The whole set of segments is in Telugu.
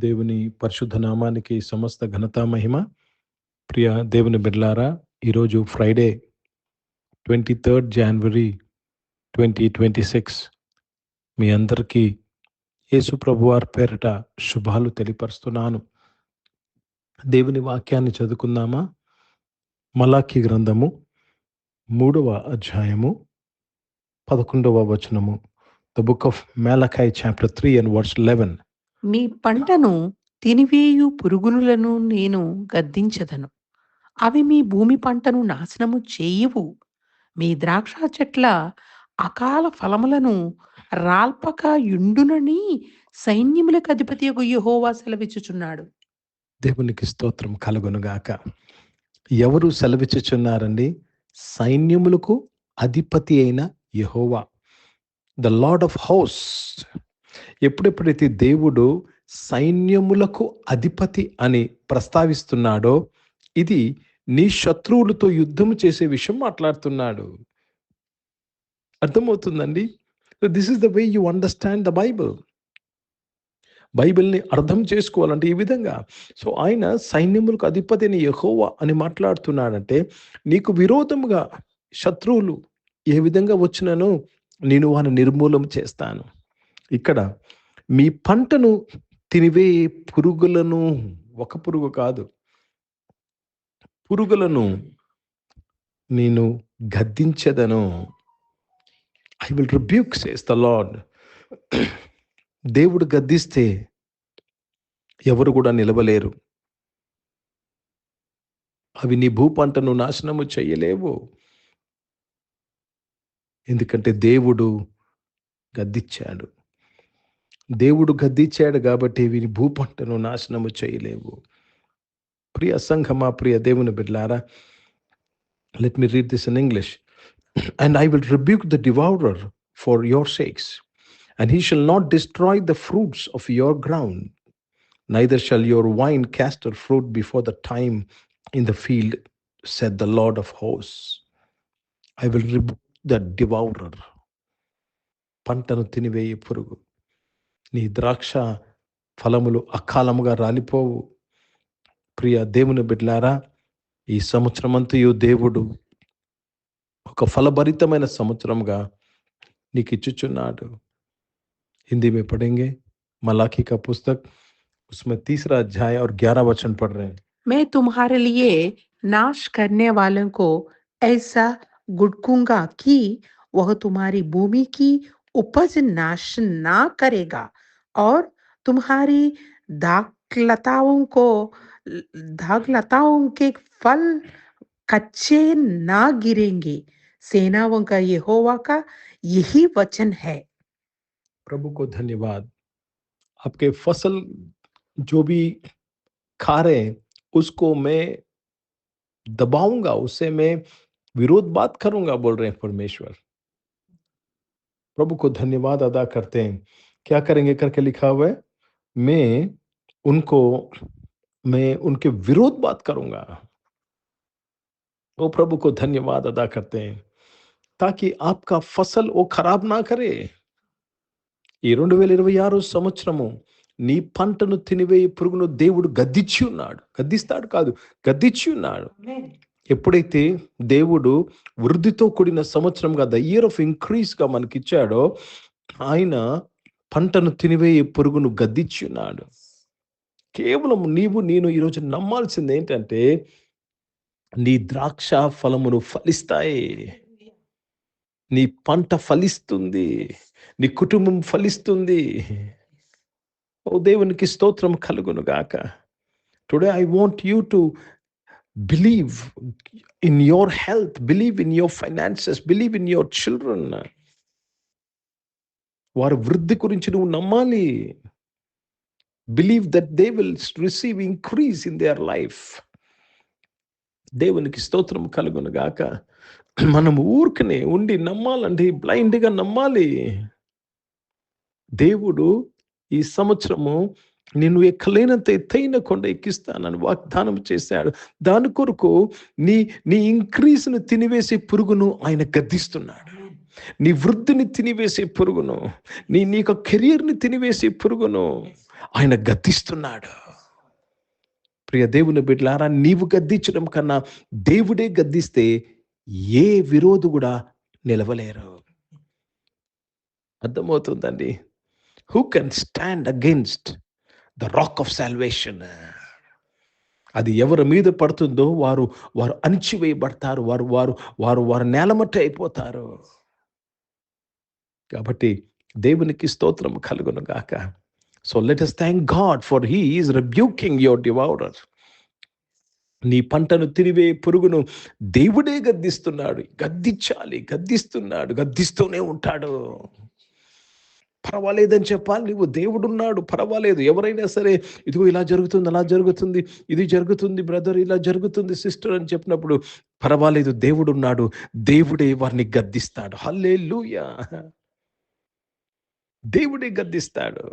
దేవుని పరిశుద్ధ నామానికి సమస్త ఘనత మహిమ. ప్రియ దేవుని బిడ్డలారా, ఈరోజు ఫ్రైడే 23 జనవరి 2026. మీ అందరికీ యేసు ప్రభువారి పేరిట శుభాలు తెలియపరుస్తున్నాను. దేవుని వాక్యాన్ని చదువుకుందామా? మలాకి గ్రంథము 3వ అధ్యాయము 11వ వచనము. The book of Malachi chapter 3 and verse 11. మీ పంటను తినివేయు పురుగులను నేను గద్దించదను. అవి మీ భూమి పంటను నాశనము చేయవు. మీ ద్రాక్ష చెట్ల అకాల ఫలములను రాల్పక యుండునని సైన్యములకు అధిపతియగు యెహోవా సెలవిచ్చుచున్నాడు. దేవునికి స్తోత్రం కలుగునుగాక. ఎవరు సెలవిచ్చుచున్నారండి? సైన్యములకు అధిపతి అయిన యెహోవా, ద లార్డ్ ఆఫ్ హోస్ట్. ఎప్పుడెప్పుడైతే దేవుడు సైన్యములకు అధిపతి అని ప్రస్తావిస్తున్నాడో, ఇది నీ శత్రువులతో యుద్ధము చేసే విషయం మాట్లాడుతున్నాడు. అర్థమవుతుందండి? This is the way you understand the Bible. బైబిల్ని అర్థం చేసుకోవాలంటే ఈ విధంగా. సో ఆయన సైన్యములకు అధిపతి అని యెహోవా అని మాట్లాడుతున్నాడంటే, నీకు విరోధముగా శత్రువులు ఏ విధంగా వచ్చినను నేను వారిని నిర్మూలం చేస్తాను. ఇక్కడ మీ పంటను తినివే పురుగులను, ఒక పురుగు కాదు, పురుగులను నేను గద్దించెదను. I will rebuke says the Lord. దేవుడు గద్దిస్తే ఎవరు కూడా నిలవలేరు. అవి నీ భూ పంటను నాశనము చేయలేవు. ఎందుకంటే దేవుడు గద్దించాడు. దేవుడు గద్దించాడు కాబట్టి వీరి భూ పంటను నాశనము చేయలేవు. ప్రియ సంఘమా, ప్రియ దేవుని బిడ్డలారా, let me read this in English. And I will rebuke the devourer for your sakes, and he shall not destroy the fruits of your ground, neither shall your wine cast her fruit before the time in the field, said the Lord of hosts. I will rebuke the devourer. పంటను తినివేయి పురుగు. నీ ద్రాక్ష ఫలములు అకాలముగా రాలిపోవు. ప్రియ దేవుని బిడ్డలారా, ఈ సంవత్సరమంతయు దేవుడు ఒక ఫలభరితమైన సంవత్సరంగా నీకు ఇచ్చుచున్నాడు. हिंदी में पढ़ेंगे मलाकी का पुस्तक, उसमें 3रा अध्याय और 11 वचन पढ़ रहे हैं. मैं तुम्हारे लिए नाश करने वालों को ऐसा गुड़कूंगा कि वह तुम्हारी भूमि की उपज नाश ना करेगा और तुम्हारी दाखलताओं के फल कच्चे ना गिरेंगे. सेनाओं का यहोवा का यही वचन है. प्रभु को धन्यवाद. आपके फसल जो भी खा रहे हैं उसको मैं दबाऊंगा, उससे मैं विरोध बात करूंगा, बोल रहे हैं परमेश्वर. प्रभु को धन्यवाद अदा करते हैं. क्या करेंगे करके लिखा हुआ है, मैं उनके विरोध बात करूंगा. वो प्रभु को धन्यवाद अदा करते हैं ताकि आपका फसल वो खराब ना करे. ఈ 2026 సంవత్సరము నీ పంటను తినివేయి పురుగును దేవుడు గద్దించి ఉన్నాడు. గద్దిస్తాడు కాదు, గద్దించి ఉన్నాడు. ఎప్పుడైతే దేవుడు వృద్ధితో కూడిన సంవత్సరంగా, ద ఇయర్ ఆఫ్ ఇంక్రీజ్ గా మనకిచ్చాడో, ఆయన పంటను తినివేయి పురుగును గద్దించి ఉన్నాడు. కేవలం నేను ఈరోజు నమ్మాల్సింది ఏంటంటే, నీ ద్రాక్ష ఫలమును ఫలిస్తాయి, నీ పంట ఫలిస్తుంది, నీ కుటుంబం ఫలిస్తుంది. ఓ దేవునికి స్తోత్రం కలుగును గాక. Today I want you to believe in your health, believe in your finances, believe in your children. వారి వృద్ధి గురించి నువ్వు నమ్మాలి. Believe that they will receive increase in their life. దేవునికి స్తోత్రం కలుగును గాక. మనం ఊరికనే ఉండి నమ్మాలండి, బ్లైండ్గా నమ్మాలి. దేవుడు ఈ సంవత్సరము నేను ఎక్కలేనంత ఎత్తైన కొండ ఎక్కిస్తానని వాగ్దానం చేశాడు. దాని కొరకు నీ ఇంక్రీజ్ను తినివేసే పురుగును ఆయన గద్దిస్తున్నాడు. నీ వృద్ధిని తినివేసే పురుగును, నీ కెరియర్ని తినివేసే పురుగును, ఆయన గద్దిస్తున్నాడు. ప్రియ దేవుని బిడ్డలారా, నీవు గద్దించడం కన్నా దేవుడే గద్దిస్తే ఏ విరోధి కూడా నిలవలేరు. అర్థమవుతుందండి? Who can stand against the rock of salvation? అది ఎవరి మీద పడుతుందో వారు వారు అణిచివేయబడతారు, వారు వారు వారు వారు నేలమట్టి అయిపోతారు. కాబట్టి దేవునికి స్తోత్రం కలుగును గాక. So let us thank God for he is rebuking your devourer. నీ పంటను తినివే పురుగును దేవుడే గద్దిస్తున్నాడు. గద్దించాలి, గద్దిస్తున్నాడు, గద్దిస్తూనే ఉంటాడు. పర్వాలేదని చెప్పాలి నువ్వు. దేవుడున్నాడు, పర్వాలేదు. ఎవరైనా సరే ఇదిగో ఇలా జరుగుతుంది, అలా జరుగుతుంది, ఇది జరుగుతుంది బ్రదర్, ఇలా జరుగుతుంది సిస్టర్ అని చెప్పినప్పుడు పర్వాలేదు, దేవుడున్నాడు, దేవుడే వారిని గద్దిస్తాడు. హల్లెలూయా! దేవుడే గద్దిస్తాడు.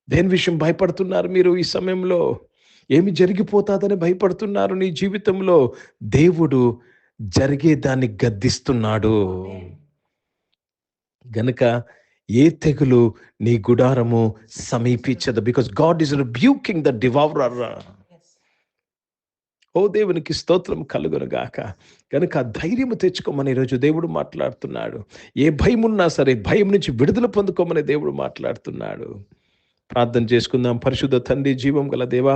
దేని విషయం భయపడుతున్నారు మీరు ఈ సమయంలో? ఏమి జరిగిపోతాదని భయపడుతున్నారు నీ జీవితంలో? దేవుడు జరిగేదాన్ని గద్దిస్తున్నాడు గనుక ఏ తెగులు నీ గుడారము సమీపించదు. Because God is rebuking the devourer. ఓ దేవునికి స్తోత్రం కలుగును గాక. కనుక ధైర్యము తెచ్చుకోమని ఈరోజు దేవుడు మాట్లాడుతున్నాడు. ఏ భయం ఉన్నా సరే భయం నుంచి విడుదల పొందుకోమని దేవుడు మాట్లాడుతున్నాడు. ప్రార్థన చేసుకుందాం. పరిశుద్ధ తండ్రి, జీవం గల దేవా,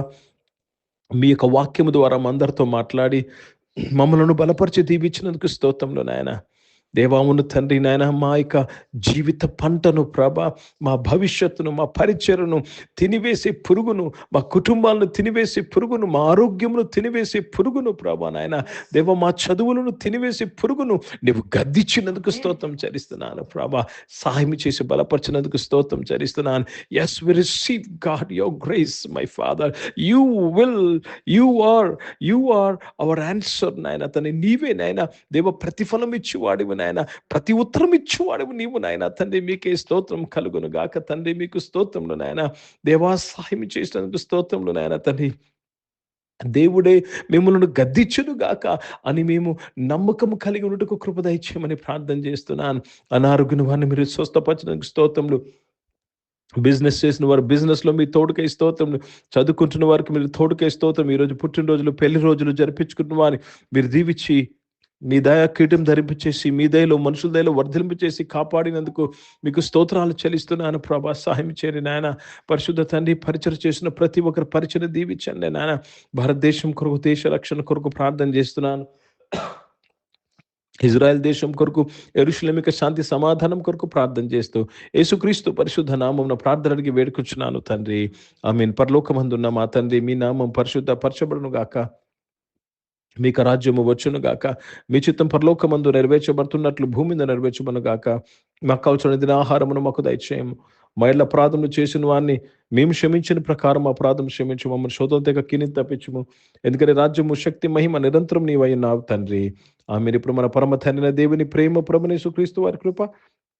మీ యొక్క వాక్యము ద్వారా అందరితో మాట్లాడి మమ్మలను బలపరిచి దీవించినందుకు స్తోత్రంలో నాయన. దేవామును తండ్రి నాయన, మా యొక్క జీవిత పంటను ప్రభా, మా భవిష్యత్తును, మా పరిచయను తినివేసే పురుగును, మా కుటుంబాలను తినివేసే పురుగును, మా ఆరోగ్యమును తినివేసే పురుగును ప్రభా నాయన, దేవ మా చదువులను తినివేసే పురుగును నీవు గద్దించినందుకు స్తోత్రం చరిస్తున్నాను ప్రభా. సహాయం చేసి బలపరిచినందుకు స్తోత్రం చరిస్తున్నాను. Yes, we receive God your grace my father. You are our answer నాయన. తను నీవే నాయన దేవ ప్రతిఫలం ఇచ్చేవాడివి నాయన, ప్రతి ఉత్తరం ఇచ్చేవాడు నీవు నాయన. తండ్రి మీకే స్తోత్రం కలుగును గాక. తండ్రి మీకు స్తోత్రంలో నాయన. దేవా సహాయం చేసినందుకు స్తోత్రంలో నాయన. తండ్రి దేవుడే మిమ్మల్ని గద్దించును గాక అని మేము నమ్మకం కలిగి ఉన్నట్టుకు కృప దయచేయమని ప్రార్థన చేస్తున్నాను. అనారోగ్యం వారిని మీరు స్వస్థపరిచినందుకు స్తోత్రములు. బిజినెస్ చేసిన వారు బిజినెస్లో మీ తోడుకై స్తోత్రం. చదువుకుంటున్న వారికి మీరు తోడుకై స్తోత్రం. ఈరోజు పుట్టినరోజులు, పెళ్లి రోజులు జరిపించుకుంటున్న వారిని మీరు దీవించి మీ దయా కీటం ధరింపచేసి, మీ దయలో మనుషుల దయలో వర్ధింపచేసి కాపాడినందుకు మీకు స్తోత్రాలు చెల్లిస్తున్నాను ప్రభా. సహాయం చేయండి నాయన. పరిశుద్ధ తండ్రి, పరిచయం చేసిన ప్రతి ఒక్కరి పరిచయం దీవించండి నాయన. భారతదేశం కొరకు, దేశ రక్షణ కొరకు ప్రార్థన చేస్తున్నాను. ఇజ్రాయెల్ దేశం కొరకు, యెరూషలేమికి శాంతి సమాధానం కొరకు ప్రార్థన చేస్తూ యేసుక్రీస్తు పరిశుద్ధ నామమున ప్రార్థన అడిగి వేడుకొచ్చున్నాను తండ్రి. ఆమేన్. పరలోకమందున్న మా తండ్రి, మీ నామం పరిశుద్ధ పరచబడును గాక, మీకు రాజ్యము వచ్చును గాక, మీ చిత్తం పరలోకమందు నెరవేర్చబడుతున్నట్లు భూమి మీద నెరవేర్చబడును గాక. మాకు కావలసిన దిన ఆహారమును మాకు దయచేయము. మా ఇళ్ళ అపరాధములు చేసిన వారిని మేము క్షమించిన ప్రకారం అపరాధం క్షమించు. మమ్మల్ని శోధన కిని తప్పించుము. ఎందుకంటే రాజ్యము, శక్తి, మహిమ నిరంతరం నీవై ఉన్నావు తండ్రి. ఆమేన్. ఇప్పుడు మన పరమ తండ్రి దేవుని ప్రేమ, ప్రభువైన యేసుక్రీస్తు వారి కృప,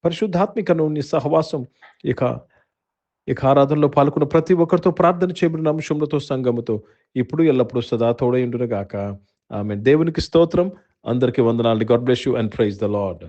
పరిశుద్ధాత్మికను నీ సహవాసం, ఇక ఆరాధనలో పాల్గొన్న ప్రతి ఒక్కరితో, ప్రార్థన చేయబడిన అంశములతో, సంఘముతో ఇప్పుడు ఎల్లప్పుడూ సదా తోడై ఉండును గాక. ఆమేన్. దేవునికి స్తోత్రం. అందరికీ వందనాలు. God bless you and praise the lord.